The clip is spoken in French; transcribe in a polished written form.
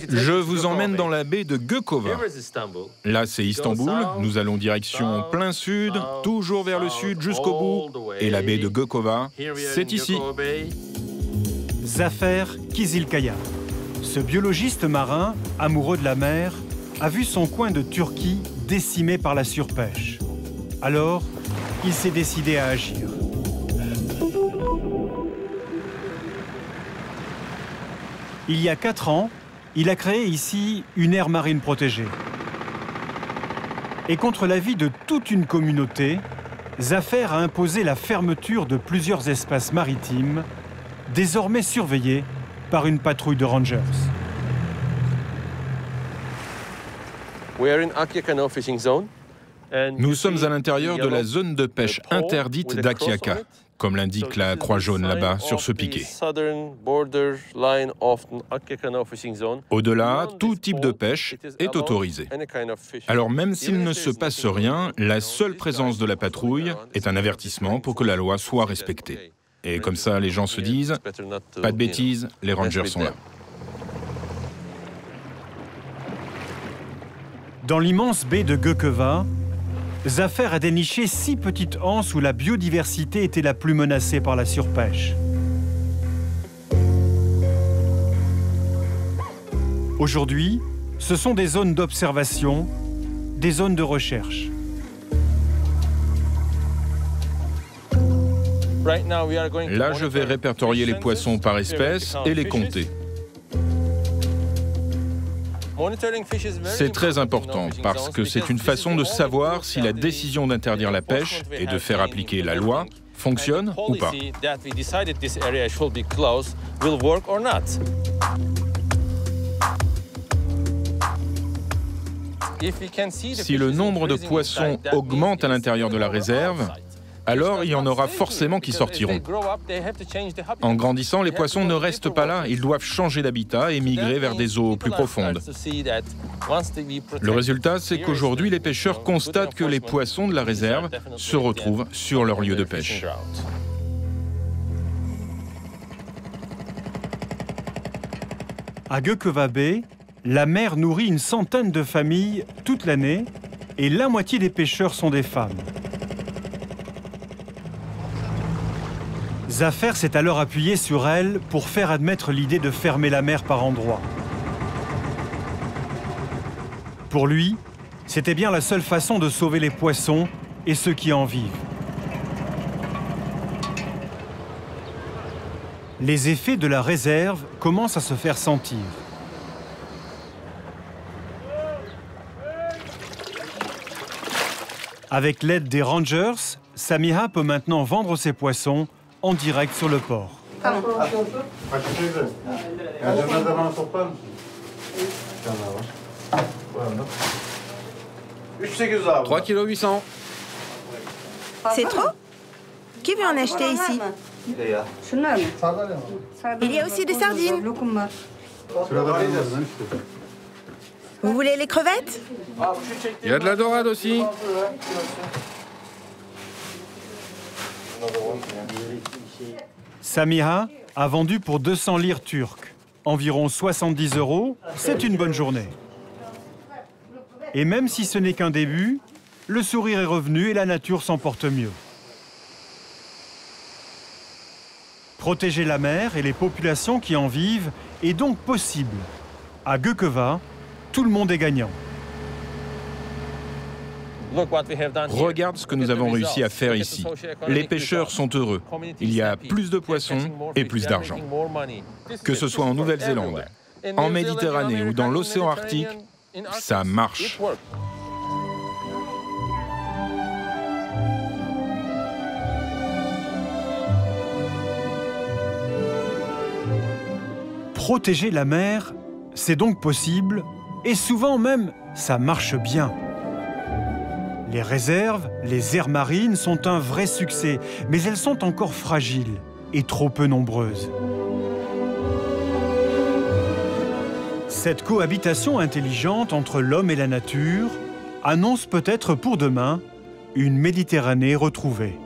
Je vous emmène dans la baie de Gökova. Là, c'est Istanbul. Nous allons direction plein sud, toujours vers le sud jusqu'au bout. Et la baie de Gökova, c'est ici. Zafer Kizilkaya. Ce biologiste marin, amoureux de la mer, a vu son coin de Turquie décimé par la surpêche. Alors, il s'est décidé à agir. Il y a 4 ans, il a créé ici une aire marine protégée. Et contre l'avis de toute une communauté, Zafer a imposé la fermeture de plusieurs espaces maritimes, désormais surveillés par une patrouille de rangers. Nous sommes à l'intérieur de la zone de pêche interdite d'Akyaka, comme l'indique la croix jaune là-bas sur ce piquet. Au-delà, tout type de pêche est autorisé. Alors même s'il ne se passe rien, la seule présence de la patrouille est un avertissement pour que la loi soit respectée. Et comme ça, les gens se disent, pas de bêtises, les rangers sont là. Dans l'immense baie de Gökova, Zafer a déniché 6 petites anses où la biodiversité était la plus menacée par la surpêche. Aujourd'hui, ce sont des zones d'observation, des zones de recherche. Là, je vais répertorier les poissons par espèce et les compter. C'est très important parce que c'est une façon de savoir si la décision d'interdire la pêche et de faire appliquer la loi fonctionne ou pas. Si le nombre de poissons augmente à l'intérieur de la réserve, alors il y en aura forcément qui sortiront. En grandissant, les poissons ne restent pas là, ils doivent changer d'habitat et migrer vers des eaux plus profondes. Le résultat, c'est qu'aujourd'hui, les pêcheurs constatent que les poissons de la réserve se retrouvent sur leur lieu de pêche. À Gökova Bay, la mer nourrit une centaine de familles toute l'année et la moitié des pêcheurs sont des femmes. Zafer s'est alors appuyé sur elle pour faire admettre l'idée de fermer la mer par endroits. Pour lui, c'était bien la seule façon de sauver les poissons et ceux qui en vivent. Les effets de la réserve commencent à se faire sentir. Avec l'aide des rangers, Samiha peut maintenant vendre ses poissons en direct sur le port. 3,8 kg. C'est trop? Qui veut en acheter ici? Il y a aussi des sardines. Vous voulez les crevettes? Il y a de la dorade aussi. Samiha a vendu pour 200 lires turques, environ 70 €, c'est une bonne journée. Et même si ce n'est qu'un début, le sourire est revenu et la nature s'en porte mieux. Protéger la mer et les populations qui en vivent est donc possible. À Gökova, tout le monde est gagnant. Regarde ce que nous avons réussi à faire ici. Les pêcheurs sont heureux. Il y a plus de poissons et plus d'argent. Que ce soit en Nouvelle-Zélande, en Méditerranée ou dans l'océan Arctique, ça marche. Protéger la mer, c'est donc possible, et souvent même, ça marche bien. Les réserves, les aires marines sont un vrai succès, mais elles sont encore fragiles et trop peu nombreuses. Cette cohabitation intelligente entre l'homme et la nature annonce peut-être pour demain une Méditerranée retrouvée.